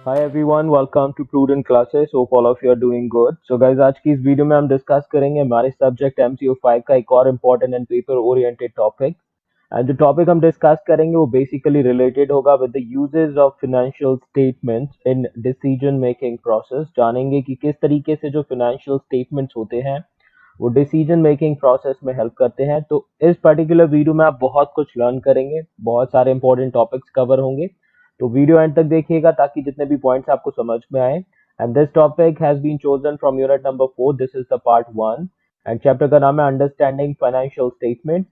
Hi everyone, welcome to Prudent Classes. Hope all of you are doing good. So guys, आज की इस video में हम discuss करेंगे हमारे सब्जेक्ट MCO 5 का एक और important and paper oriented topic. And जो टॉपिक हम डिस्कस करेंगे वो बेसिकली रिलेटेड होगा with the uses of financial statements in decision making process. जानेंगे कि किस तरीके से जो फाइनेंशियल स्टेटमेंट्स होते हैं वो डिसीजन मेकिंग प्रोसेस में हेल्प करते हैं। तो इस पर्टिकुलर वीडियो में आप बहुत कुछ लर्न करेंगे, बहुत सारे इंपॉर्टेंट टॉपिक्स कवर होंगे। तो वीडियो एंड तक देखिएगा ताकि जितने भी पॉइंट्स आपको समझ में आए। And this topic has been chosen from unit number 4। This is the part 1 and chapter का नाम है अंडरस्टैंडिंग फाइनेंशियल स्टेटमेंट।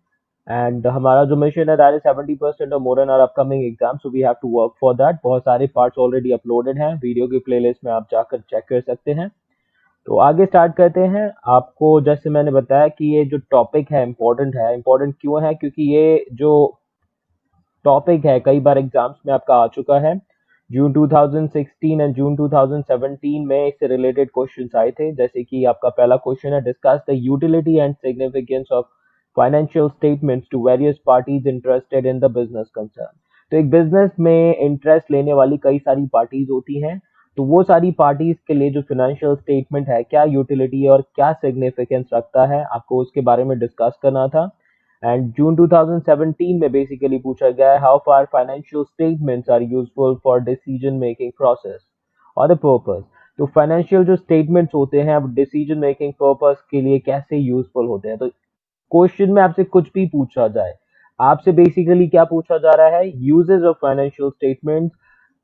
एंड हमारा जो मिशन है दैट इज 70% और more in our upcoming exam, so we have to work for that. बहुत सारे parts already uploaded हैं वीडियो की प्लेलिस्ट में, आप जाकर चेक कर सकते हैं। तो आगे स्टार्ट करते हैं। आपको जैसे मैंने बताया कि ये जो टॉपिक है इम्पोर्टेंट क्यों है, क्योंकि ये जो टॉपिक है कई बार एग्जाम्स में आपका आ चुका है। जून 2016 एंड जून 2017 में इससे रिलेटेड क्वेश्चंस आए थे। जैसे कि आपका पहला क्वेश्चन है, discuss the utility and significance of financial statements to various parties interested in the business concern. तो एक बिजनेस में इंटरेस्ट लेने वाली कई सारी पार्टीज होती हैं। तो वो सारी पार्टीज के लिए जो फाइनेंशियल स्टेटमेंट है, क्या यूटिलिटी और क्या सिग्निफिकेंस रखता है, आपको उसके बारे में डिस्कस करना था। एंड जून 2017 में बेसिकली पूछा गया है, how far financial statements are useful for decision making process और द पर्पस। तो फाइनेंशियल जो स्टेटमेंट्स होते हैं अब डिसीजन मेकिंग पर्पस के लिए कैसे यूजफुल होते हैं। तो क्वेश्चन में आपसे कुछ भी पूछा जाए, आपसे बेसिकली क्या पूछा जा रहा है, यूजेस ऑफ फाइनेंशियल स्टेटमेंट्स।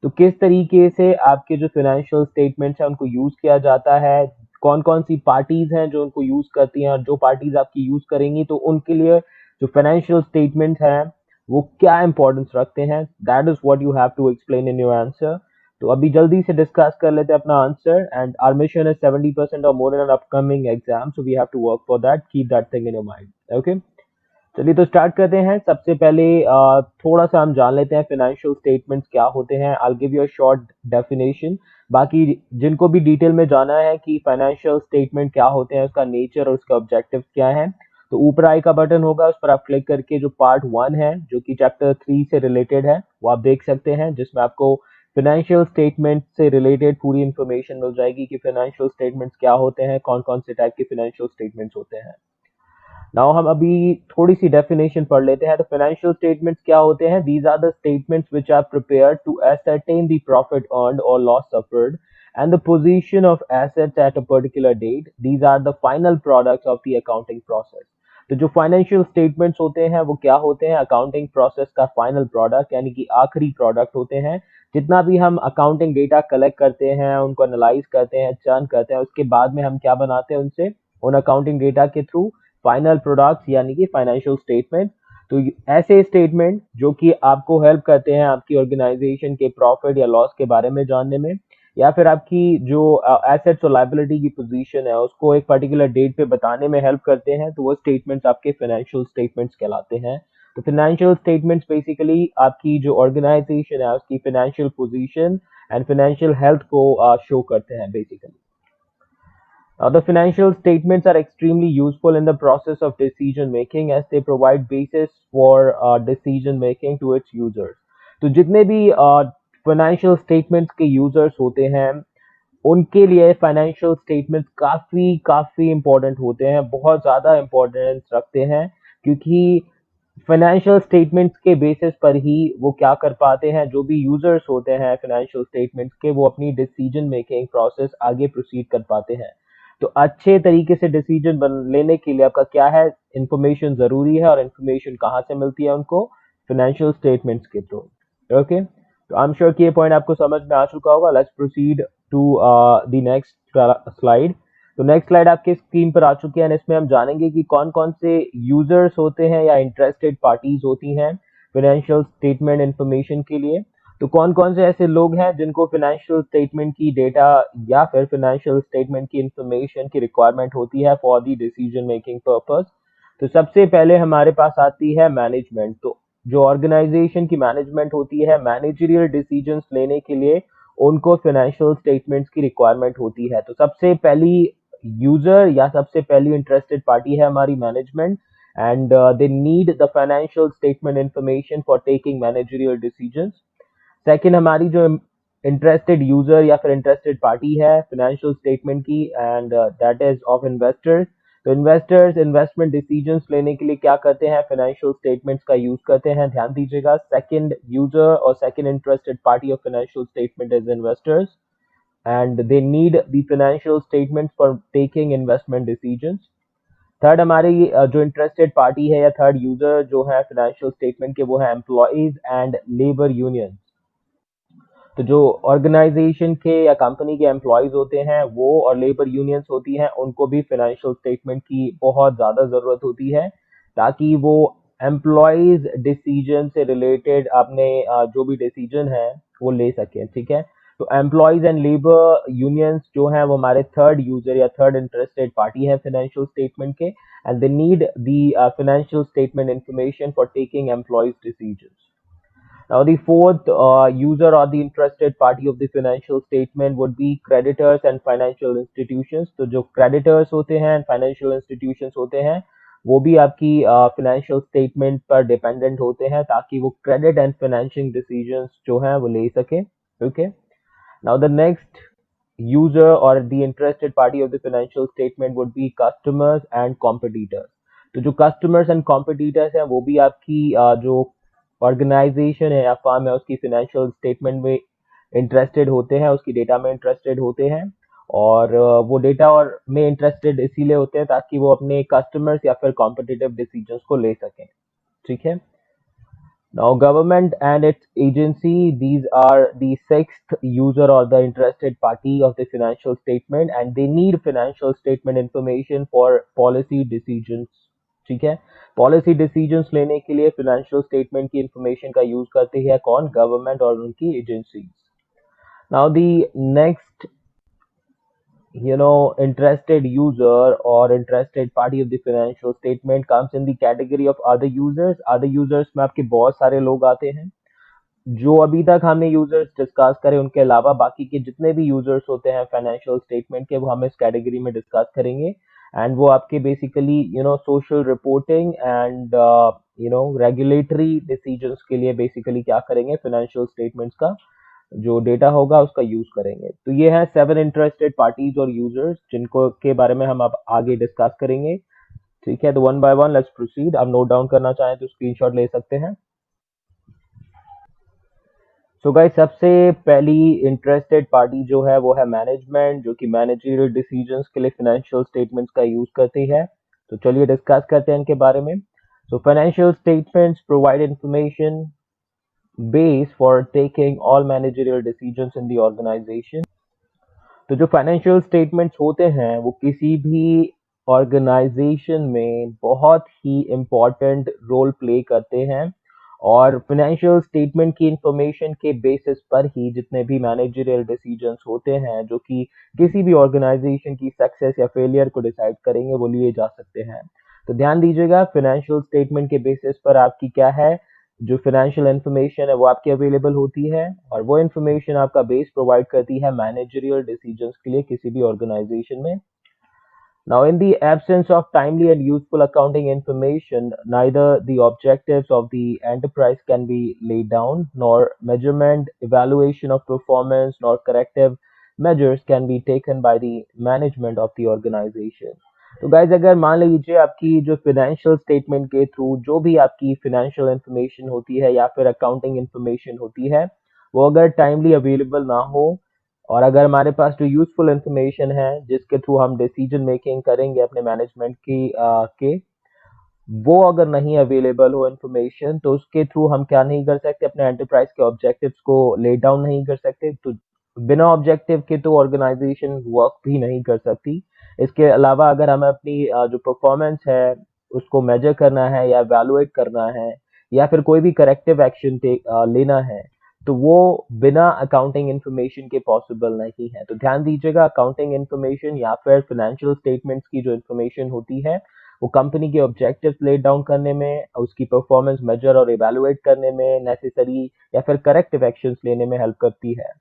तो किस तरीके से आपके जो फाइनेंशियल स्टेटमेंट्स हैं उनको यूज किया जाता है, कौन कौन सी पार्टीज हैं जो उनको यूज करती हैं, और जो पार्टीज आपकी यूज करेंगी तो उनके लिए जो फाइनेंशियल स्टेटमेंट्स हैं वो क्या इंपॉर्टेंस रखते हैं। That is what you have to explain in your answer. तो अभी जल्दी से डिस्कस कर लेते हैं अपना answer. And our mission is 70% और more in an upcoming exam, so we have to work for that, keep that thing in your mind. Okay, चलिए तो स्टार्ट करते हैं। सबसे पहले थोड़ा सा हम जान लेते हैं फाइनेंशियल स्टेटमेंट्स क्या होते हैं। I will give you a short definition. बाकी जिनको भी डिटेल में जाना है कि फाइनेंशियल स्टेटमेंट क्या होते हैं, उसका नेचर और उसका ऑब्जेक्टिव क्या है, तो ऊपर आई का बटन होगा, उस पर आप क्लिक करके जो पार्ट 1 है जो कि चैप्टर 3 से रिलेटेड है वो आप देख सकते हैं, जिसमें आपको फाइनेंशियल स्टेटमेंट से रिलेटेड पूरी इंफॉर्मेशन मिल जाएगी कि फाइनेंशियल स्टेटमेंट्स क्या होते हैं, कौन कौन से टाइप के फाइनेंशियल स्टेटमेंट्स होते हैं। नाउ हम अभी थोड़ी सी डेफिनेशन पढ़ लेते हैं। तो फाइनेंशियल स्टेटमेंट्स क्या होते हैं, these are the statements which are prepared to ascertain the profit earned or loss suffered and the position of assets at a particular date. These are the final products of the accounting process. तो जो financial statements होते हैं वो क्या होते हैं, accounting process का final product यानी कि आखिरी प्रोडक्ट होते हैं। जितना भी हम अकाउंटिंग डेटा कलेक्ट करते हैं, उनको एनालाइज करते हैं, चर्न करते हैं, उसके बाद में हम क्या बनाते हैं उनसे, उन अकाउंटिंग डेटा के थ्रू फाइनल प्रोडक्ट्स यानी कि फाइनेंशियल स्टेटमेंट। तो ऐसे स्टेटमेंट जो कि आपको हेल्प करते हैं आपकी ऑर्गेनाइजेशन के प्रॉफिट या लॉस के बारे में जानने में, या फिर आपकी जो एसेट्स और लायबिलिटी की पोजीशन है उसको एक पर्टिकुलर डेट पे बताने में हेल्प करते हैं, तो वो स्टेटमेंट्स आपके फाइनेंशियल स्टेटमेंट्स कहलाते हैं। तो फाइनेंशियल स्टेटमेंट्स बेसिकली आपकी जो ऑर्गेनाइजेशन है उसकी financial position and financial health को शो करते हैं basically. The financial statements are extremely useful in the process of decision making as they provide basis for decision making to its users. तो जितने भी फाइनेंशियल स्टेटमेंट्स के users होते हैं उनके लिए फाइनेंशियल स्टेटमेंट्स काफी काफी इंपॉर्टेंट होते हैं, बहुत ज्यादा इंपॉर्टेंस रखते हैं, क्योंकि फाइनेंशियल स्टेटमेंट्स के बेसिस पर ही वो क्या कर पाते हैं, जो भी यूजर्स होते हैं फाइनेंशियल स्टेटमेंट्स के, वो अपनी डिसीजन मेकिंग प्रोसेस आगे प्रोसीड कर पाते हैं। तो अच्छे तरीके से डिसीजन लेने के लिए आपका क्या है, इंफॉर्मेशन जरूरी है, और इंफॉर्मेशन कहाँ से मिलती है उनको, फाइनेंशियल स्टेटमेंट्स के थ्रू। ओके, तो आई एम श्योर कि ये पॉइंट आपको समझ में आ चुका होगा। Let's proceed to the next slide. तो नेक्स्ट स्लाइड आपके स्क्रीन पर आ चुकी है, इसमें हम जानेंगे कि कौन कौन से यूजर्स होते हैं या इंटरेस्टेड पार्टीज होती हैं फाइनेंशियल स्टेटमेंट इंफॉर्मेशन के लिए। तो कौन कौन से ऐसे लोग हैं जिनको फाइनेंशियल स्टेटमेंट की डेटा या फिर फाइनेंशियल स्टेटमेंट की इंफॉर्मेशन की रिक्वायरमेंट होती है for the decision making purpose. तो सबसे पहले हमारे पास आती है मैनेजमेंट। तो जो ऑर्गेनाइजेशन की मैनेजमेंट होती है, मैनेजरियल डिसीजंस लेने के लिए उनको फाइनेंशियल स्टेटमेंट्स की रिक्वायरमेंट होती है। तो सबसे पहली यूजर या सबसे पहली इंटरेस्टेड पार्टी है हमारी management, and they need the financial statement information for taking managerial decisions. Second हमारी जो इंटरेस्टेड यूजर या फिर इंटरेस्टेड पार्टी है फाइनेंशियल स्टेटमेंट की, and that is of investors. तो इन्वेस्टर्स इन्वेस्टमेंट डिसीजंस लेने के लिए क्या करते हैं, फाइनेंशियल स्टेटमेंट्स का यूज करते हैं। ध्यान दीजिएगा, सेकंड यूजर और second interested party of financial statement is investors, and they need the financial statements for taking investment decisions. Third हमारी जो इंटरेस्टेड पार्टी है या थर्ड यूजर जो है फाइनेंशियल स्टेटमेंट के, वो है एम्प्लॉइज एंड लेबर यूनियन। तो जो ऑर्गेनाइजेशन के या कंपनी के एम्प्लॉयज होते हैं वो और लेबर यूनियंस होती हैं, उनको भी फाइनेंशियल स्टेटमेंट की बहुत ज़्यादा ज़रूरत होती है, ताकि वो एम्प्लॉयज डिसीजन से रिलेटेड अपने जो भी डिसीजन है वो ले सकें। ठीक है, तो एम्प्लॉयज एंड लेबर यूनियंस जो हैं वो हमारे थर्ड यूजर या थर्ड इंटरेस्टेड पार्टी है फाइनेंशियल स्टेटमेंट के, and they need the financial statement information for taking employees decision. Now, the fourth user or the interested party of the financial statement would be creditors and financial institutions. तो जो creditors होते हैं and financial institutions होते हैं, वो भी आपकी financial statement पर dependent होते हैं, ताकि वो credit and financing decisions जो हैं वो ले सके। Okay. Now, the next user or the interested party of the financial statement would be customers and competitors. तो जो customers and competitors हैं वो भी आपकी जो ऑर्गेनाइजेशन है या फर्म है उसकी फाइनेंशियल स्टेटमेंट में इंटरेस्टेड होते हैं, उसकी डेटा में इंटरेस्टेड होते हैं। और वो डेटा और में इंटरेस्टेड इसीलिए होते हैं ताकि वो अपने कस्टमर्स या फिर कॉम्पिटिटिव डिसीजंस को ले सकें। ठीक है, now government and its agency, these are the sixth user or the interested party of the financial statement, and they need financial statement information for policy decisions। ठीक है, पॉलिसी डिसीजंस लेने के लिए फाइनेंशियल स्टेटमेंट की information का use करती है कौन, गवर्नमेंट और उनकी agencies. Now the next interested user or interested party of the financial statement comes in the category of other users। other users में आपके बहुत सारे लोग आते हैं। जो अभी तक हमने यूजर्स डिस्कस करे उनके अलावा बाकी के जितने भी यूजर्स होते हैं फाइनेंशियल स्टेटमेंट के, वो हम इस कैटेगरी में डिस्कस करेंगे। एंड वो आपके basically social reporting and regulatory decisions के लिए बेसिकली क्या करेंगे, फाइनेंशियल स्टेटमेंट्स का जो डेटा होगा उसका यूज करेंगे। तो ये है 7 इंटरेस्टेड पार्टीज और यूजर्स जिनको के बारे में हम अब आगे डिस्कस करेंगे। ठीक है, तो one by one let's proceed. आप नोट डाउन करना चाहें तो स्क्रीनशॉट ले सकते हैं। सो गाइस, सबसे पहली इंटरेस्टेड पार्टी जो है वो है मैनेजमेंट, जो कि मैनेजरियल डिसीजंस के लिए फाइनेंशियल स्टेटमेंट्स का यूज करती है। तो चलिए डिस्कस करते हैं इनके बारे में। So financial statements provide information base for taking all managerial decisions in the organization। तो जो फाइनेंशियल स्टेटमेंट्स होते हैं वो किसी भी ऑर्गेनाइजेशन में बहुत ही इम्पोर्टेंट रोल प्ले करते हैं, और फाइनेंशियल स्टेटमेंट की इंफॉर्मेशन के बेसिस पर ही जितने भी मैनेजरियल डिसीजंस होते हैं जो कि किसी भी ऑर्गेनाइजेशन की सक्सेस या फेलियर को डिसाइड करेंगे वो लिए जा सकते हैं। तो ध्यान दीजिएगा, फाइनेंशियल स्टेटमेंट के बेसिस पर आपकी क्या है, जो फाइनेंशियल इंफॉर्मेशन है वो आपकी अवेलेबल होती है, और वो इंफॉर्मेशन आपका बेस प्रोवाइड करती है मैनेजरियल डिसीजंस के लिए किसी भी ऑर्गेनाइजेशन में। Now, in the absence of timely and useful accounting information, neither the objectives of the enterprise can be laid down, nor measurement, evaluation of performance, nor corrective measures can be taken by the management of the organization। तो guys, अगर मान लीजिए आपकी जो financial statement के through जो भी आपकी फाइनेंशियल इंफॉर्मेशन होती है या फिर अकाउंटिंग इंफॉर्मेशन होती है वो अगर टाइमली अवेलेबल ना हो, और अगर हमारे पास जो यूजफुल इंफॉर्मेशन है जिसके थ्रू हम डिसीजन मेकिंग करेंगे अपने मैनेजमेंट की के, वो अगर नहीं अवेलेबल हो इंफॉर्मेशन, तो उसके थ्रू हम क्या नहीं कर सकते, अपने एंटरप्राइज के ऑब्जेक्टिव्स को ले डाउन नहीं कर सकते। तो बिना ऑब्जेक्टिव के तो ऑर्गेनाइजेशन वर्क भी नहीं कर सकती। इसके अलावा अगर हमें अपनी जो परफॉर्मेंस है उसको मेजर करना है या एवेलुएट करना है या फिर कोई भी करेक्टिव एक्शन लेना है, तो वो बिना अकाउंटिंग इंफॉर्मेशन के पॉसिबल नहीं है। तो ध्यान दीजिएगा, अकाउंटिंग इंफॉर्मेशन या फिर फाइनेंशियल स्टेटमेंट्स की जो इंफॉर्मेशन होती है वो कंपनी के ऑब्जेक्टिव्स लेट डाउन करने में, उसकी परफॉर्मेंस मेजर और इवेलुएट करने में, नेसेसरी या फिर करेक्टिव एक्शंस लेने में हेल्प करती है।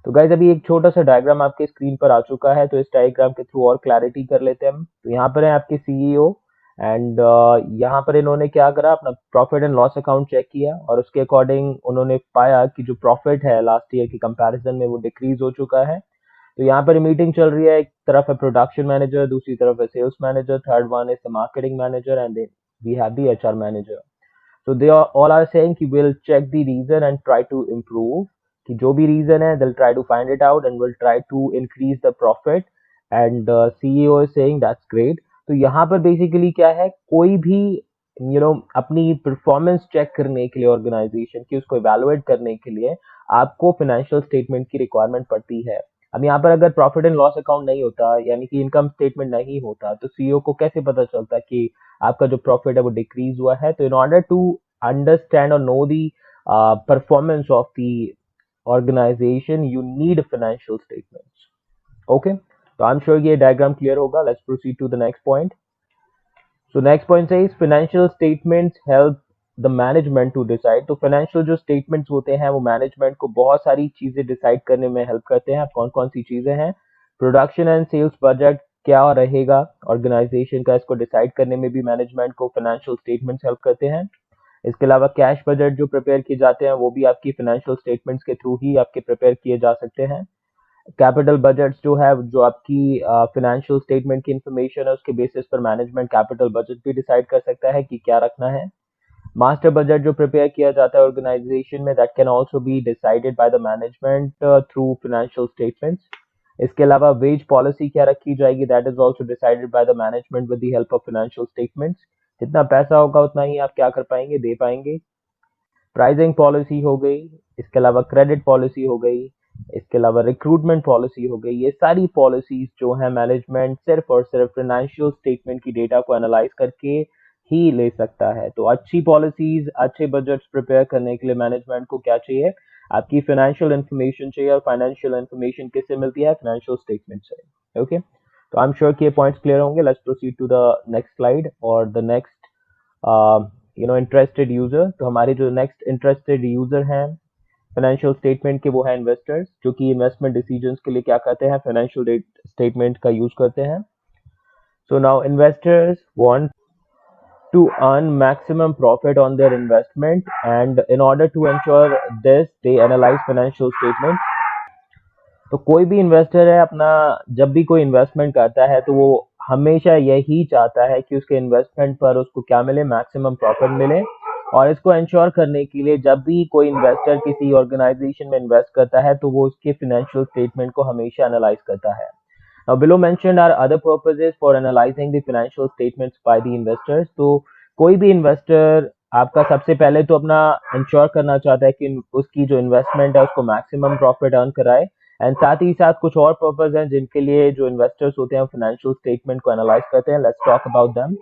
तो गाइज, अभी एक छोटा सा डायग्राम आपके स्क्रीन पर आ चुका है, तो इस डायग्राम के थ्रू और क्लैरिटी कर लेते हैं हम। तो यहाँ पर है आपके सीईओ एंड यहाँ पर इन्होंने क्या करा, अपना profit and loss account check किया और उसके अकॉर्डिंग उन्होंने पाया कि जो प्रॉफिट है लास्ट ईयर की कंपैरिजन में वो डिक्रीज हो चुका है। तो यहाँ पर मीटिंग चल रही है, एक तरफ है प्रोडक्शन मैनेजर, दूसरी तरफ है sales manager, third one is the marketing manager and then we have the HR manager. So they are all are saying कि we'll check the reason and try to improve, कि जो भी reason है they'll try to find it out and will try to increase the profit and CEO is saying that's great। तो यहाँ पर basically क्या है, कोई भी अपनी परफॉर्मेंस चेक करने के लिए ऑर्गेनाइजेशन की, उसको इवेलुएट करने के लिए आपको फाइनेंशियल स्टेटमेंट की रिक्वायरमेंट पड़ती है। अब यहाँ पर अगर प्रॉफिट एंड लॉस अकाउंट नहीं होता, यानी कि इनकम स्टेटमेंट नहीं होता, तो सीईओ को कैसे पता चलता कि आपका जो प्रॉफिट है वो डिक्रीज हुआ है। तो इन ऑर्डर टू अंडरस्टैंड और know the performance of the organization you need financial statements. Okay, तो आई एम श्योर ये डायग्राम क्लियर होगा। Let's proceed to the next point. So next point says financial statements help the management to decide। तो financial जो statements होते हैं वो management को बहुत सारी चीजें decide करने में help करते हैं। कौन कौन सी चीजें हैं? Production and sales budget क्या रहेगा organization का, इसको decide करने में भी management को financial statements help करते हैं। इसके अलावा कैश बजट जो प्रिपेयर किए जाते हैं वो भी आपकी फाइनेंशियल स्टेटमेंट्स के थ्रू ही आपके प्रिपेयर किए जा सकते हैं। कैपिटल बजट्स जो है, जो आपकी फाइनेंशियल स्टेटमेंट की इंफॉर्मेशन है, उसके बेसिस पर मैनेजमेंट कैपिटल बजट भी डिसाइड कर सकता है कि क्या रखना है। मास्टर बजट जो प्रिपेयर किया जाता है ऑर्गेनाइजेशन में, that can also be decided by the management through financial statements. इसके अलावा वेज पॉलिसी क्या रखी जाएगी, that is also decided by the management with the help of financial statements. जितना पैसा होगा उतना ही आप क्या कर पाएंगे, दे पाएंगे। प्राइसिंग पॉलिसी हो गई, इसके अलावा क्रेडिट पॉलिसी हो गई, इसके अलावा रिक्रूटमेंट पॉलिसी हो गई। ये सारी पॉलिसीज जो है मैनेजमेंट सिर्फ और सिर्फ फाइनेंशियल स्टेटमेंट की डेटा को एनालाइज करके ही ले सकता है। तो अच्छी पॉलिसीज, अच्छे बजट्स प्रिपेयर करने के लिए मैनेजमेंट को क्या चाहिए, आपकी फाइनेंशियल इंफॉर्मेशन चाहिए। और फाइनेंशियल इंफॉर्मेशन किससे मिलती है, फाइनेंशियल स्टेटमेंट से। ओके, तो आई एम श्योर कि ये पॉइंट्स क्लियर होंगे। Let's proceed to the next slide और द नेक्स्ट इंटरेस्टेड यूजर। तो हमारे जो नेक्स्ट इंटरेस्टेड यूजर हैं फाइनेंशियल स्टेटमेंट के, वो है इन्वेस्टर्स, जो कि इन्वेस्टमेंट डिसीजंस के लिए क्या करते हैं, फाइनेंशियल स्टेटमेंट का यूज करते हैं। So now investors want to earn maximum profit on their investment, and in order to ensure this they analyze financial statements। तो कोई भी इन्वेस्टर है अपना, जब भी कोई इन्वेस्टमेंट करता है तो वो हमेशा यही चाहता है कि उसके इन्वेस्टमेंट पर उसको क्या मिले, मैक्सिमम प्रॉफिट मिले। और इसको इंश्योर करने के लिए जब भी कोई इन्वेस्टर किसी ऑर्गेनाइजेशन में इन्वेस्ट करता है तो वो उसके फाइनेंशियल स्टेटमेंट को हमेशा एनालाइज करता है। Now below mentioned are other purposes for analyzing the financial statements by the investors। तो कोई भी इन्वेस्टर आपका सबसे पहले तो अपना इंश्योर करना चाहता है कि उसकी जो इन्वेस्टमेंट है उसको मैक्सिमम प्रॉफिट अर्न कराए। एंड साथ ही साथ कुछ और पर्पस हैं जिनके लिए जो इन्वेस्टर्स होते हैं फाइनेंशियल स्टेटमेंट को एनालाइज करते हैं। Let's talk about them.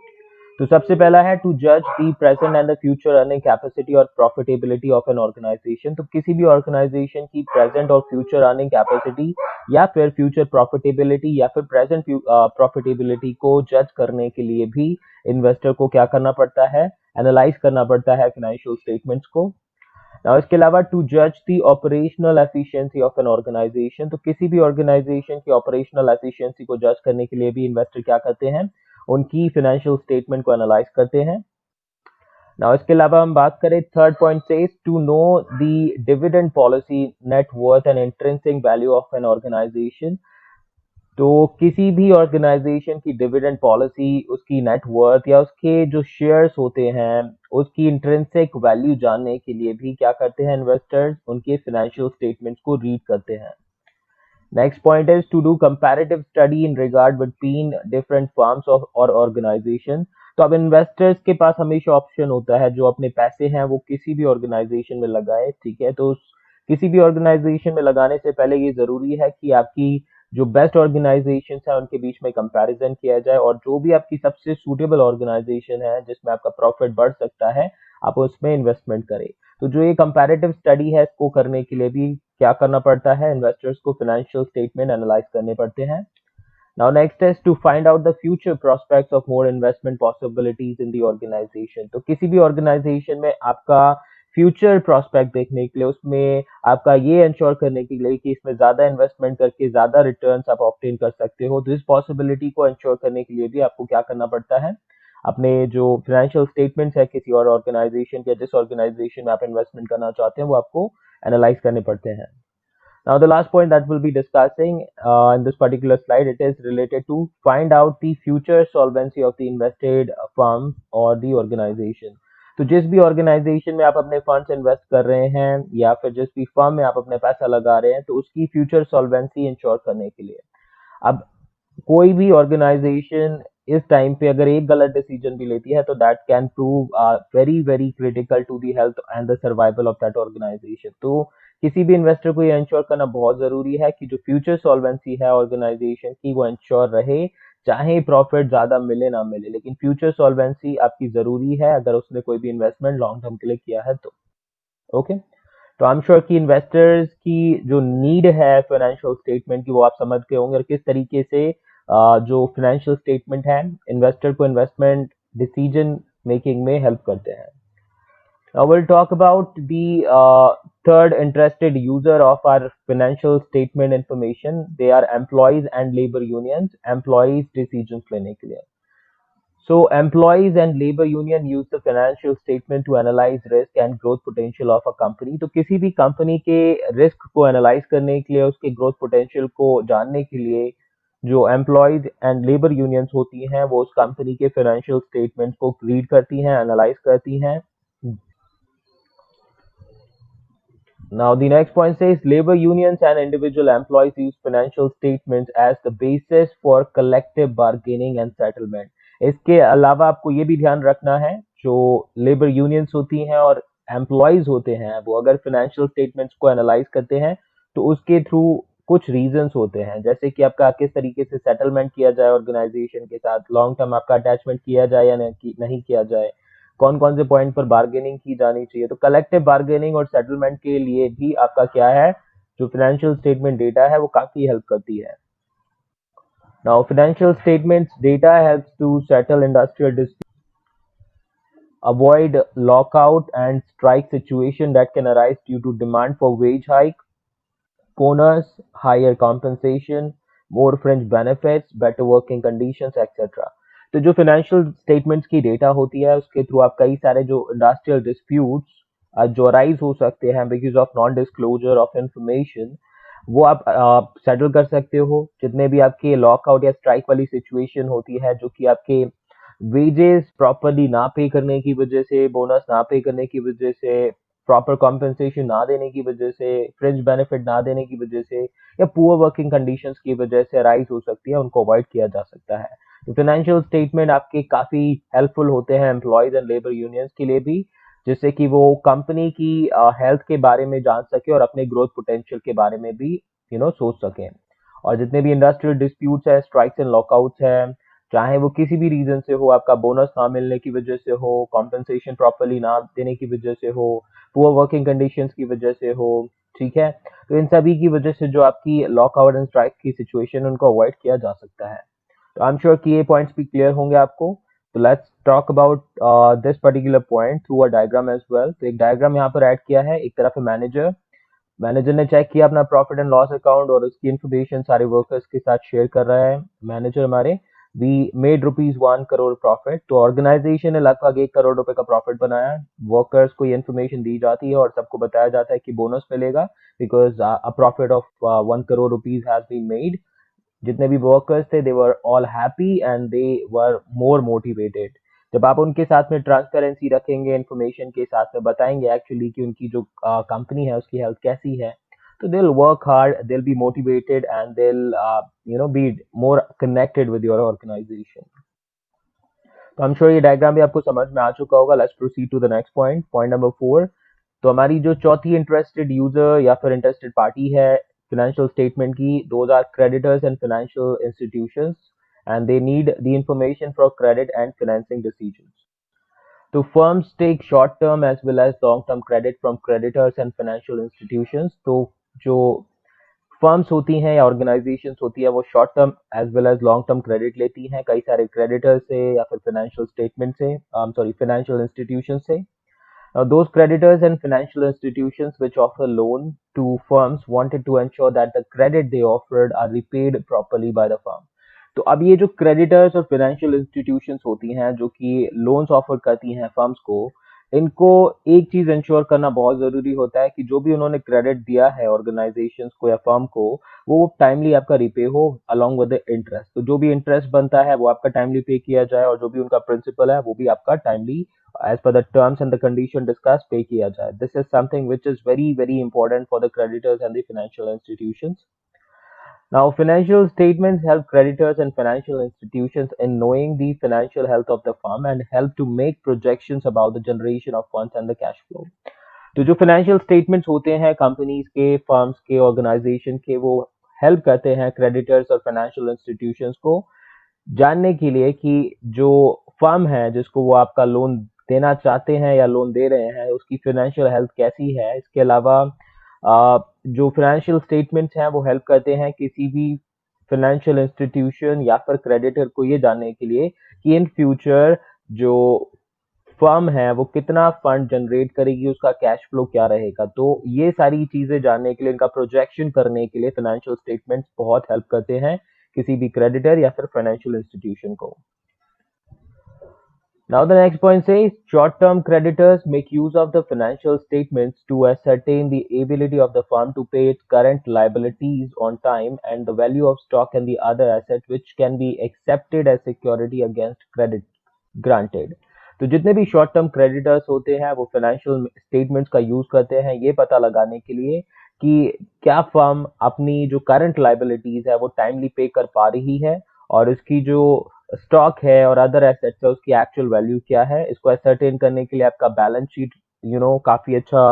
तो सबसे पहला है टू जज the present and the future earning capacity और प्रॉफिटेबिलिटी ऑफ एन ऑर्गेनाइजेशन। तो किसी भी ऑर्गेनाइजेशन की प्रेजेंट और फ्यूचर अर्निंग कैपेसिटी या फिर फ्यूचर प्रॉफिटेबिलिटी या फिर प्रेजेंट प्रॉफिटेबिलिटी को जज करने के लिए भी इन्वेस्टर को क्या करना पड़ता है, एनालाइज करना पड़ता है फाइनेंशियल स्टेटमेंट्स को। Now, इसके अलावा टू जज the operational efficiency of an organization. तो किसी भी ऑर्गेनाइजेशन की ऑपरेशनल एफिशिएंसी को जज करने के लिए भी इन्वेस्टर क्या करते हैं, उनकी फाइनेंशियल स्टेटमेंट को एनालाइज करते हैं। नाउ इसके अलावा हम बात करें, थर्ड पॉइंट से to know the dividend policy, net worth and intrinsic value of an organization. तो किसी भी ऑर्गेनाइजेशन की डिविडेंड पॉलिसी, उसकी नेट वर्थ या उसके जो शेयर्स होते हैं उसकी इंट्रिंसिक वैल्यू जानने के लिए भी क्या करते हैं इन्वेस्टर्स, उनके फाइनेंशियल स्टेटमेंट्स को रीड करते हैं। Next point is to do comparative study in regard between different firms और ऑर्गेनाइजेशन। तो अब इन्वेस्टर्स के पास हमेशा ऑप्शन होता है जो अपने पैसे हैं वो किसी भी ऑर्गेनाइजेशन में लगाए, ठीक है। तो किसी भी ऑर्गेनाइजेशन में लगाने से पहले ये जरूरी है कि आपकी जो बेस्ट ऑर्गेनाइजेशन है उनके बीच में कंपैरिजन किया जाए और जो भी आपकी सबसे सूटेबल ऑर्गेनाइजेशन है जिसमें आपका प्रॉफिट बढ़ सकता है, आप उसमें इन्वेस्टमेंट करें। तो जो ये कंपैरेटिव स्टडी है इसको करने के लिए भी क्या करना पड़ता है, इन्वेस्टर्स को फाइनेंशियल स्टेटमेंट एनालाइज करने पड़ते हैं। Now next is to find out the future prospects of more investment possibilities in the organization। तो किसी भी ऑर्गेनाइजेशन में आपका फ्यूचर प्रोस्पेक्ट देखने के लिए, उसमें आपका ये इंश्योर करने के लिए कि इसमें ज्यादा इन्वेस्टमेंट करके ज्यादा रिटर्न्स आप ऑब्टेन कर सकते हो, तो इस पॉसिबिलिटी को इंश्योर करने के लिए भी आपको क्या करना पड़ता है, अपने जो फाइनेंशियल स्टेटमेंट्स है किसी और ऑर्गेनाइजेशन के, जिस ऑर्गेनाइजेशन में आप इन्वेस्टमेंट करना चाहते हैं, वो आपको एनालाइज करने पड़ते हैं. Now, the last point that we'll be discussing in this particular slide, it is related to find out the future solvency of the invested firm or the organization. तो जिस भी ऑर्गेनाइजेशन में आप अपने फंड्स इन्वेस्ट कर रहे हैं या फिर जिस भी फर्म में आप अपने पैसा लगा रहे हैं, तो उसकी फ्यूचर सॉल्वेंसी इंश्योर करने के लिए. अब कोई भी ऑर्गेनाइजेशन इस टाइम पे अगर एक गलत डिसीजन भी लेती है, तो that can prove very very critical to the health and the survival of that organization. तो किसी भी इन्वेस्टर को ये इंश्योर करना बहुत जरूरी है कि जो फ्यूचर सॉल्वेंसी है ऑर्गेनाइजेशन की, वो इंश्योर रहे, चाहे प्रॉफिट ज्यादा मिले ना मिले, लेकिन फ्यूचर सॉल्वेंसी आपकी जरूरी है अगर उसने कोई भी इन्वेस्टमेंट लॉन्ग टर्म के लिए किया है तो. ओके. तो आई एम श्योर कि इन्वेस्टर्स की जो नीड है फाइनेंशियल स्टेटमेंट की, वो आप समझ गए होंगे, और किस तरीके से जो फाइनेंशियल स्टेटमेंट है इन्वेस्टर को इन्वेस्टमेंट डिसीजन मेकिंग में हेल्प करते हैं. Now we'll talk about the third interested user of our financial statement information. They are employees and labor unions. Employees decisions लेने के लिए. So employees and labor union use the financial statement to analyze risk and growth potential of a company. तो किसी भी company के risk को analyse करने के लिए, उसके ग्रोथ पोटेंशियल को जानने के लिए, जो एम्प्लॉयज एंड लेबर यूनियंस होती हैं, वो उस कंपनी के फाइनेंशियल स्टेटमेंट को रीड करती हैं, एनालाइज करती हैं. Now, the next point says labor unions and individual employees use financial statements as the basis for collective bargaining and settlement. इसके अलावा आपको ये भी ध्यान रखना है, जो लेबर यूनियंस होती हैं और एम्प्लॉयज होते हैं, वो अगर फाइनेंशियल स्टेटमेंट्स को एनालाइज करते हैं, तो उसके थ्रू कुछ रीजंस होते हैं, जैसे कि आपका किस तरीके से सेटलमेंट किया जाए ऑर्गेनाइजेशन के साथ, लॉन्ग टर्म आपका अटैचमेंट किया जाए या नहीं किया जाए, कौन कौन से पॉइंट पर बार्गेनिंग की जानी चाहिए. तो कलेक्टिव बार्गेनिंग और सेटलमेंट के लिए भी आपका क्या है, जो फाइनेंशियल स्टेटमेंट डेटा है, वो काफी हेल्प करती है. Now financial statements data helps to settle industrial dispute, avoid lockout and strike situation that can arise due to demand for wage hike, bonus, higher compensation, more fringe benefits, better working conditions, etc. तो जो financial statements की data होती है, उसके through आप कई सारे जो इंडस्ट्रियल डिस्प्यूट्स जो अराइज हो सकते हैं because of non disclosure of information, वो आप सेटल कर सकते हो. जितने भी आपके लॉकआउट या स्ट्राइक वाली सिचुएशन होती है, जो कि आपके वेजेस प्रॉपरली ना पे करने की वजह से, बोनस ना पे करने की वजह से, प्रॉपर कॉम्पेंसेशन ना देने की वजह से, फ्रिंज बेनिफिट ना देने की वजह से, या पुअर वर्किंग कंडीशंस की वजह से अराइज हो सकती है, उनको अवॉइड किया जा सकता है. तो फाइनेंशियल स्टेटमेंट आपके काफी हेल्पफुल होते हैं एम्प्लॉयज एंड लेबर यूनियंस के लिए भी, जिससे कि वो कंपनी की हेल्थ के बारे में जान सके और अपने ग्रोथ पोटेंशियल के बारे में भी सोच सकें. और जितने भी इंडस्ट्रियल डिस्प्यूट्स है, स्ट्राइक्स एंड लॉकआउट्स है, चाहे वो किसी भी रीजन से हो, आपका बोनस ना मिलने की वजह से हो, कॉम्पेंसेशन प्रॉपरली ना देने की वजह से हो, पुअर वर्किंग कंडीशंस की वजह से हो, ठीक है, तो इन सभी की वजह से जो आपकी लॉकआउट एंड स्ट्राइक की सिचुएशन, उनको अवॉइड किया जा सकता है. तो आई एम श्योर कि ये पॉइंट्स भी क्लियर होंगे आपको. तो let's talk about this particular point through a diagram as well. तो एक डायग्राम यहाँ पर ऐड किया है. एक तरफ है मैनेजर. मैनेजर ने चेक किया अपना प्रॉफिट एंड लॉस अकाउंट और उसकी इन्फॉर्मेशन सारे वर्कर्स के साथ शेयर कर रहा है. मैनेजर हमारे वी मेड ₹1 करोड़ प्रॉफिट. तो ऑर्गेनाइजेशन ने लगभग 1 करोड़ रुपए का प्रॉफिट बनाया. वर्कर्स को ये इन्फॉर्मेशन दी जाती है और सबको बताया जाता है कि बोनस मिलेगा because a profit of ₹1 crore has been made. जितने भी वर्कर्स थे, they were all happy and they were more motivated. जब आप उनके साथ में ट्रांसपेरेंसी रखेंगे, इन्फॉर्मेशन के साथ में बताएंगे एक्चुअली कि उनकी जो कंपनी है उसकी हेल्थ कैसी है, तो they will work hard, they will be motivated and they will be more connected with your organization. तो आई एम श्योर ये डायग्राम भी आपको समझ में आ चुका होगा. Let's proceed to the next point, point number 4. तो हमारी जो चौथी इंटरेस्टेड यूजर या फिर इंटरेस्टेड पार्टी है financial statement की, those are creditors and financial institutions, and they need the information for credit and financing decisions. So firms take short term as well as long term credit from creditors and financial institutions. तो जो firms होती हैं या organisations होती है, वो short term as well as long term credit लेती हैं कई सारे क्रेडिटर्स से या फिर फाइनेंशियल स्टेटमेंट से, सॉरी फाइनेंशियल इंस्टीट्यूशन से. Those creditors and financial institutions which offer loan to firms wanted to ensure that the credit they offered are repaid properly by the firm. तो अब ये जो क्रेडिटर्स और फाइनेंशियल इंस्टीट्यूशंस होती हैं जो कि लोन्स ऑफर करती हैं फर्म्स को, इनको एक चीज इंश्योर करना बहुत जरूरी होता है कि जो भी उन्होंने क्रेडिट दिया है ऑर्गेनाइजेशंस को या फर्म को, वो टाइमली आपका रिपे हो अलोंग विद द इंटरेस्ट। तो जो भी इंटरेस्ट बनता है वो आपका टाइमली पे किया जाए, और जो भी उनका प्रिंसिपल है वो भी आपका timely as per the terms and the condition discussed पे किया जाए। This is something which is very very important for the creditors and the financial institutions. Now, financial statements help creditors and financial institutions in knowing the financial health of the firm and help to make projections about the generation of funds and the cash flow. तो जो financial statements होते हैं companies के, firms के, organisation के, वो help करते हैं क्रेडिटर्स और फाइनेंशियल इंस्टीट्यूशंस को जानने के लिए कि जो फर्म है जिसको वो आपका लोन देना चाहते हैं या लोन दे रहे हैं, उसकी फाइनेंशियल हेल्थ कैसी है। इसके अलावा जो फाइनेंशियल स्टेटमेंट्स हैं वो हेल्प करते हैं किसी भी फाइनेंशियल इंस्टीट्यूशन या फिर क्रेडिटर को ये जानने के लिए कि इन फ्यूचर जो फर्म है वो कितना फंड जनरेट करेगी, उसका कैश फ्लो क्या रहेगा। तो ये सारी चीजें जानने के लिए, इनका प्रोजेक्शन करने के लिए फाइनेंशियल स्टेटमेंट्स बहुत हेल्प करते हैं किसी भी क्रेडिटर या फिर फाइनेंशियल इंस्टीट्यूशन को। Now the next point says short-term creditors make use of the financial statements to ascertain the ability of the firm to pay its current liabilities on time and the value of stock and the other assets which can be accepted as security against credit granted. तो जितने भी short term creditors होते हैं वो financial statements का use करते हैं ये पता लगाने के लिए कि क्या फर्म अपनी जो करंट लाइबिलिटीज है वो टाइमली पे कर पा रही है, और उसकी जो स्टॉक है और अदर एसेट्स है उसकी एक्चुअल वैल्यू क्या है। इसको एसर्टेन करने के लिए आपका बैलेंस शीट काफी अच्छा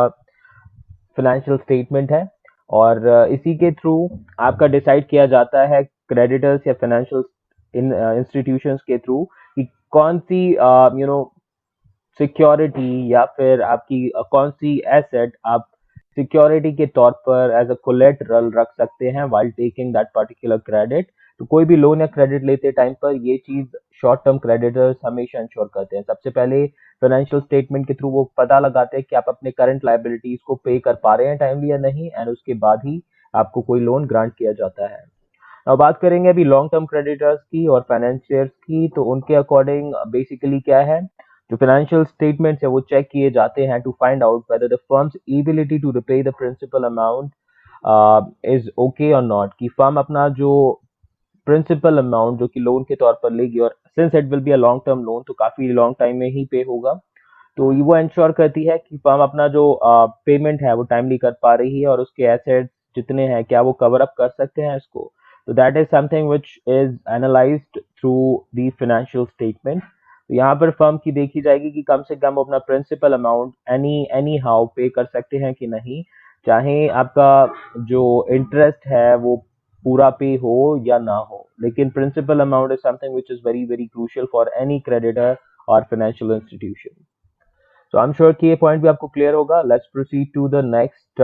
फाइनेंशियल स्टेटमेंट है, और इसी के थ्रू आपका डिसाइड किया जाता है क्रेडिटर्स या फाइनेंशियल इंस्टीट्यूशंस के थ्रू कि कौन सी सिक्योरिटी या फिर आपकी कौन सी एसेट आप सिक्योरिटी के तौर पर एज अ कोलेटरल रख सकते हैं while taking that particular credit. तो कोई भी लोन या क्रेडिट लेते टाइम पर ये चीज शॉर्ट टर्म क्रेडिटर्स हमेशा इंश्योर करते हैं। सबसे पहले फाइनेंशियल स्टेटमेंट के थ्रू वो पता लगाते हैं कि आप अपने करंट लाइबिलिटीज को पे कर पा रहे हैं टाइमली या नहीं, एंड उसके बाद ही आपको कोई लोन ग्रांट किया जाता है। अब बात करेंगे अभी लॉन्ग टर्म क्रेडिटर्स की और फाइनेंशियर्स की। तो उनके अकॉर्डिंग बेसिकली क्या है, जो फाइनेंशियल स्टेटमेंट्स है वो चेक किए जाते हैं to find out whether the firm's ability to repay the principal amount is okay और नॉट, कि फर्म अपना जो प्रिंसिपल अमाउंट जो कि लोन के तौर पर लेगी, और since it will be a long term loan तो काफी लॉन्ग टाइम में ही पे होगा, तो वो इंश्योर करती है कि फर्म अपना जो पेमेंट है वो टाइमली कर पा रही है और उसके एसेट्स जितने हैं क्या वो कवर अप कर सकते हैं इसको। तो that is something which is analysed through the financial statement. तो यहाँ पर फर्म की देखी जाएगी कि कम से कम अपना प्रिंसिपल अमाउंट एनी हाउ पे कर सकते हैं कि नहीं, चाहे आपका जो इंटरेस्ट है वो पूरा पे हो या ना हो, लेकिन principal amount is something which is very very crucial for any creditor और फाइनेंशियल इंस्टीट्यूशन। तो आई एम श्योर कि ये पॉइंट भी आपको क्लियर होगा। Let's proceed to the next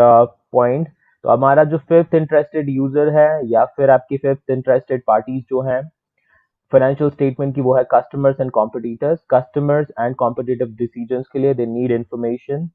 point. तो हमारा जो फिफ्थ इंटरेस्टेड यूजर है या फिर आपकी फिफ्थ इंटरेस्टेड पार्टीज जो हैं फाइनेंशियल स्टेटमेंट की, वो है customers and competitors. Customers and competitive decisions के लिए they need information.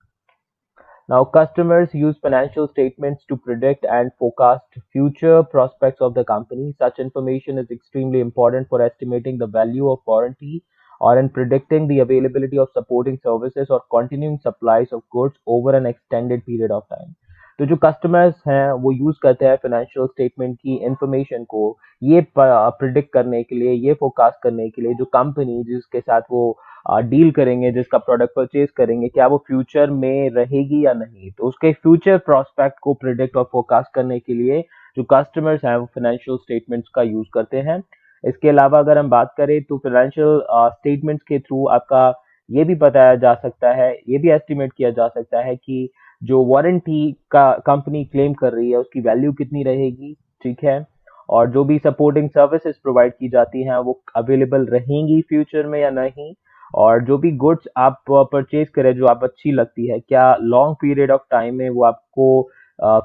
Now, customers use financial statements to predict and forecast future prospects of the company. Such information is extremely important for estimating the value of warranty or in predicting the availability of supporting services or continuing supplies of goods over an extended period of time. तो जो customers हैं वो use करते हैं financial statement की information को ये predict करने के लिए, ये फोरकास्ट करने के लिए जो कंपनी जिसके साथ वो डील करेंगे, जिसका प्रोडक्ट परचेज करेंगे, क्या वो फ्यूचर में रहेगी या नहीं। तो उसके फ्यूचर प्रोस्पेक्ट को प्रिडिक्ट और फोरकास्ट करने के लिए जो कस्टमर्स हैं वो फाइनेंशियल स्टेटमेंट्स का यूज करते हैं। इसके अलावा अगर हम बात करें तो फाइनेंशियल स्टेटमेंट्स के थ्रू आपका ये भी बताया जा सकता है, ये भी एस्टिमेट किया जा सकता है कि जो वारंटी का कंपनी क्लेम कर रही है उसकी वैल्यू कितनी रहेगी, ठीक है, और जो भी सपोर्टिंग सर्विसेज प्रोवाइड की जाती हैं वो अवेलेबल रहेंगी फ्यूचर में या नहीं, और जो भी गुड्स आप परचेज करें जो आप अच्छी लगती है क्या लॉन्ग पीरियड ऑफ टाइम में वो आपको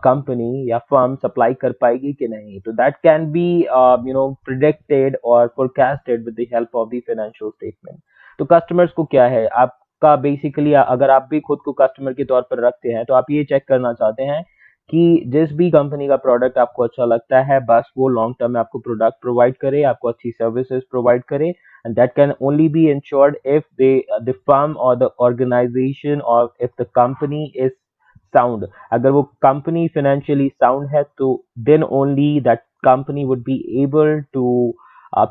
कंपनी या फर्म सप्लाई कर पाएगी कि नहीं। तो दैट कैन बी प्रिडिक्टेड और forecasted with the help of the financial statement. तो कस्टमर्स को क्या है, आपका बेसिकली अगर आप भी खुद को कस्टमर के तौर पर रखते हैं तो आप ये चेक करना चाहते हैं कि जिस भी कंपनी का प्रोडक्ट आपको अच्छा लगता है बस वो लॉन्ग टर्म में आपको प्रोडक्ट प्रोवाइड करे, आपको अच्छी सर्विसेज प्रोवाइड करे, and that can only be ensured if the firm or the organization or if the company is sound. अगर वो company financially sound है तो then only that company would be able to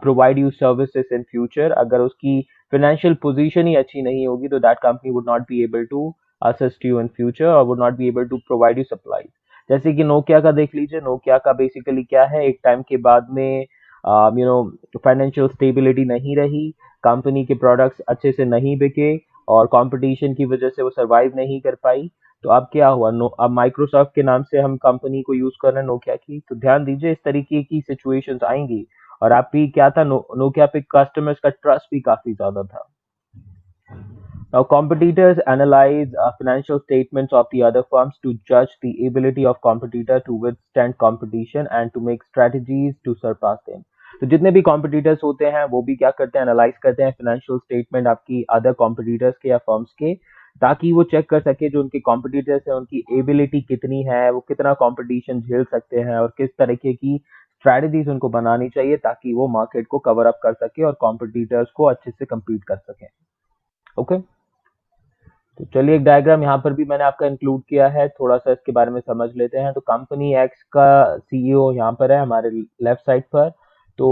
provide you services in future. अगर उसकी financial position ही अच्छी नहीं होगी तो that company would not be able to assist you in future or would not be able to provide you supplies. जैसे कि Nokia का देख लीजिए, नोकिया का बेसिकली क्या है, एक टाइम के बाद में फाइनेंशियल स्टेबिलिटी नहीं रही, कंपनी के प्रोडक्ट्स अच्छे से नहीं बिके और कंपटीशन की वजह से वो सरवाइव नहीं कर पाई। तो अब क्या हुआ, अब माइक्रोसॉफ्ट के नाम से हम कंपनी को यूज कर रहे हैं नोकिया की। तो ध्यान दीजिए इस तरीके की सिचुएशंस आएंगी। और आप भी क्या था, नोकिया पे कस्टमर्स का ट्रस्ट भी काफी ज्यादा था। Now, competitors analyze financial statements of the other firms to judge the ability of competitor to withstand competition and to make strategies to surpass them. तो जितने भी कॉम्पिटिटर्स होते हैं वो भी क्या करते हैं, एनालाइज करते हैं फाइनेंशियल स्टेटमेंट आपकी अदर कॉम्पिटिटर्स के या फर्म्स के, ताकि वो चेक कर सके जो उनके कॉम्पिटिटर्स हैं उनकी एबिलिटी कितनी है, वो कितना कंपटीशन झेल सकते हैं और किस तरीके की स्ट्रैटेजीज उनको बनानी चाहिए ताकि वो मार्केट को कवर अप कर सके और कॉम्पिटिटर्स को अच्छे से कम्पीट कर सकें। ओके तो चलिए एक डायग्राम यहाँ पर भी मैंने आपका इंक्लूड किया है, थोड़ा सा इसके बारे में समझ लेते हैं। तो कंपनी एक्स का सीईओ यहाँ पर है हमारे लेफ्ट साइड पर। तो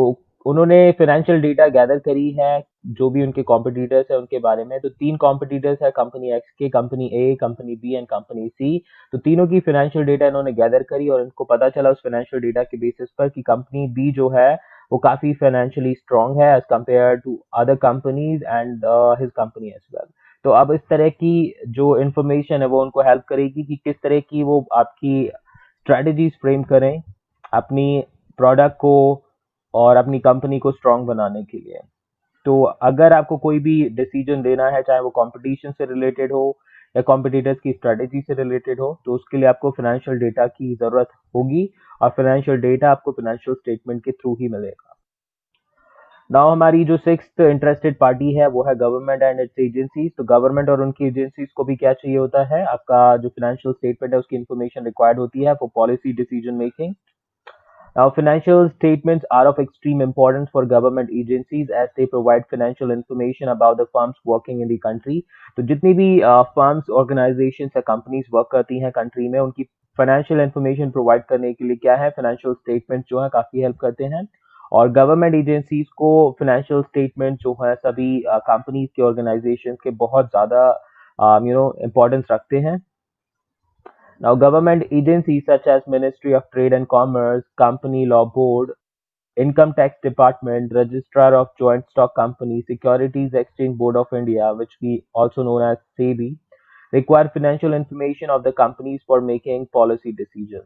उन्होंने फाइनेंशियल डेटा गैदर करी है जो भी उनके कॉम्पिटिटर्स है उनके बारे में। तो 3 कॉम्पिटिटर्स है कंपनी एक्स के, company A, company B and company C. तो तीनों की फाइनेंशियल डेटा इन्होंने गैदर करी और इनको पता चला उस फाइनेंशियल डेटा के बेसिस पर कि कंपनी बी जो है वो काफी फाइनेंशियली स्ट्रांग है as compare to other companies and his company as well. तो अब इस तरह की जो इंफॉर्मेशन है वो उनको हेल्प करेगी कि किस तरह की वो आपकी स्ट्रेटजीज फ्रेम करें अपनी प्रोडक्ट को और अपनी कंपनी को स्ट्रांग बनाने के लिए। तो अगर आपको कोई भी डिसीजन लेना है चाहे वो कंपटीशन से रिलेटेड हो या कॉम्पिटिटर्स की स्ट्रेटेजी से रिलेटेड हो तो उसके लिए आपको फाइनेंशियल डेटा की जरूरत होगी और फाइनेंशियल डेटा आपको फाइनेंशियल स्टेटमेंट के थ्रू ही मिलेगा। नाउ हमारी जो सिक्स्थ इंटरेस्टेड पार्टी है वो है गवर्नमेंट एंड इट्स एजेंसीज। तो गवर्नमेंट और उनकी एजेंसीज को भी क्या चाहिए होता है, आपका जो फाइनेंशियल स्टेटमेंट है उसकी इंफॉर्मेशन रिक्वायर्ड होती है for policy decision making. Now, financial statements are of extreme importance for government agencies as they provide financial information about the firms working in the country. तो जितनी भी firms, organizations या companies work करती हैं country में उनकी financial information provide करने के लिए क्या है, financial statements जो है काफी help करते हैं। और गवर्नमेंट एजेंसीज को फाइनेंशियल स्टेटमेंट जो है सभी कंपनीज के ऑर्गेनाइजेशंस के बहुत ज्यादा इम्पोर्टेंस रखते हैं। Now, government agencies such as Ministry of Trade and Commerce, Company Law Board, Income Tax Department, Registrar of Joint Stock Company, Securities Exchange Board of India, which we also known as SEBI, require financial information of the companies for making policy decisions.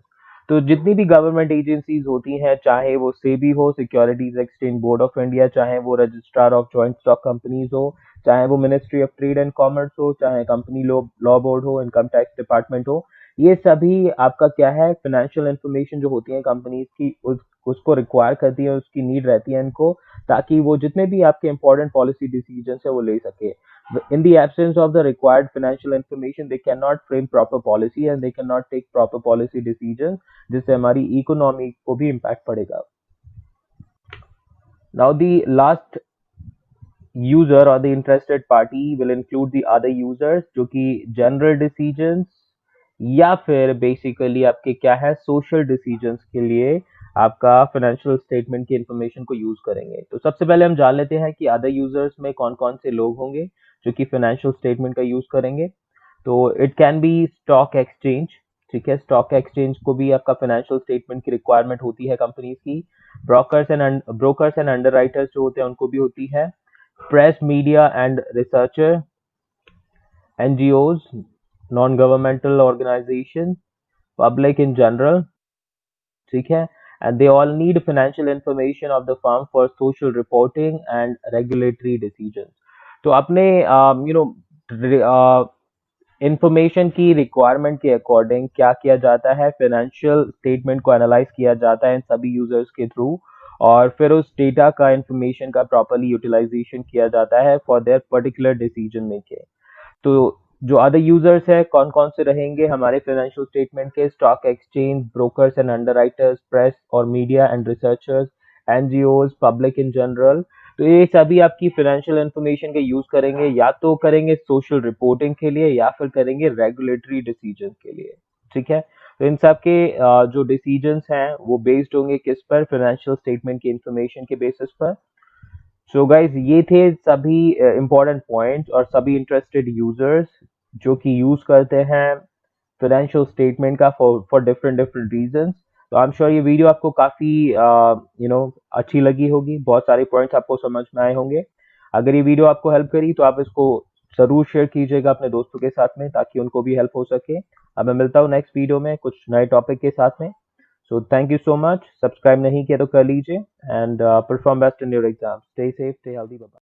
तो जितनी भी government agencies होती हैं, चाहे वो सेबी हो, securities exchange board of India, चाहे वो registrar of joint stock companies हो, चाहे वो ministry of trade and commerce हो, चाहे कंपनी लॉ बोर्ड हो, इनकम टैक्स डिपार्टमेंट हो, ये सभी आपका क्या है, फाइनेंशियल इंफॉर्मेशन जो होती है कंपनीज की उसको रिक्वायर करती है, उसकी नीड रहती है इनको, ताकि वो जितने भी आपके इंपॉर्टेंट पॉलिसी डिसीजन है वो ले सके। In the absence of the required financial information, they cannot frame proper policy and they cannot take proper policy decisions, जिससे हमारी इकोनॉमी को भी इम्पैक्ट पड़ेगा। Now the last user or the interested party will include the other users जो कि general decisions या फिर basically आपके क्या है सोशल डिसीजंस के लिए आपका फाइनेंशियल स्टेटमेंट की इंफॉर्मेशन को यूज करेंगे। तो सबसे पहले हम जान लेते हैं कि अदर यूजर्स में कौन कौन से लोग होंगे जो कि फाइनेंशियल स्टेटमेंट का यूज करेंगे। तो it can be stock exchange, ठीक है, स्टॉक एक्सचेंज को भी आपका फाइनेंशियल स्टेटमेंट की रिक्वायरमेंट होती है कंपनीज की। ब्रोकर्स एंड अंडरराइटर्स जो होते हैं उनको भी होती है। Press, media and researcher, NGOs, non-governmental organization, public in general, ठीक है, and they all need financial information of the firm for social reporting and regulatory decisions. तो अपने इंफॉर्मेशन की रिक्वायरमेंट के अकॉर्डिंग क्या किया जाता है, फाइनेंशियल स्टेटमेंट को एनालाइज किया जाता है इन सभी यूजर्स के थ्रू और फिर उस डेटा का इंफॉर्मेशन का प्रॉपरली यूटिलाइजेशन किया जाता है for their particular decision making. तो जो अदर यूजर्स है कौन कौन से रहेंगे हमारे फाइनेंशियल स्टेटमेंट के, stock exchange, brokers and underwriters, press और media and researchers, NGOs, public in general. तो ये सभी आपकी फाइनेंशियल इंफॉर्मेशन के यूज करेंगे, या तो करेंगे सोशल रिपोर्टिंग के लिए या फिर करेंगे रेगुलेटरी डिसीजन के लिए। ठीक है, तो इन सब के जो डिसीजंस हैं वो बेस्ड होंगे किस पर, फाइनेंशियल स्टेटमेंट की इंफॉर्मेशन के बेसिस पर। सो गाइज ये थे सभी इंपॉर्टेंट पॉइंट्स और सभी इंटरेस्टेड यूजर्स जो कि यूज करते हैं फाइनेंशियल स्टेटमेंट का फॉर डिफरेंट डिफरेंट रीजंस। तो आई एम श्योर ये वीडियो आपको काफी अच्छी लगी होगी, बहुत सारे पॉइंट्स आपको समझ में आए होंगे। अगर ये वीडियो आपको हेल्प करी तो आप इसको जरूर शेयर कीजिएगा अपने दोस्तों के साथ में, ताकि उनको भी हेल्प हो सके। अब मैं मिलता हूँ नेक्स्ट वीडियो में कुछ नए टॉपिक के साथ में। So thank you so much. Subscribe नहीं किया तो कर लीजिए, and perform best in your exam. Stay safe, stay healthy. Bye bye.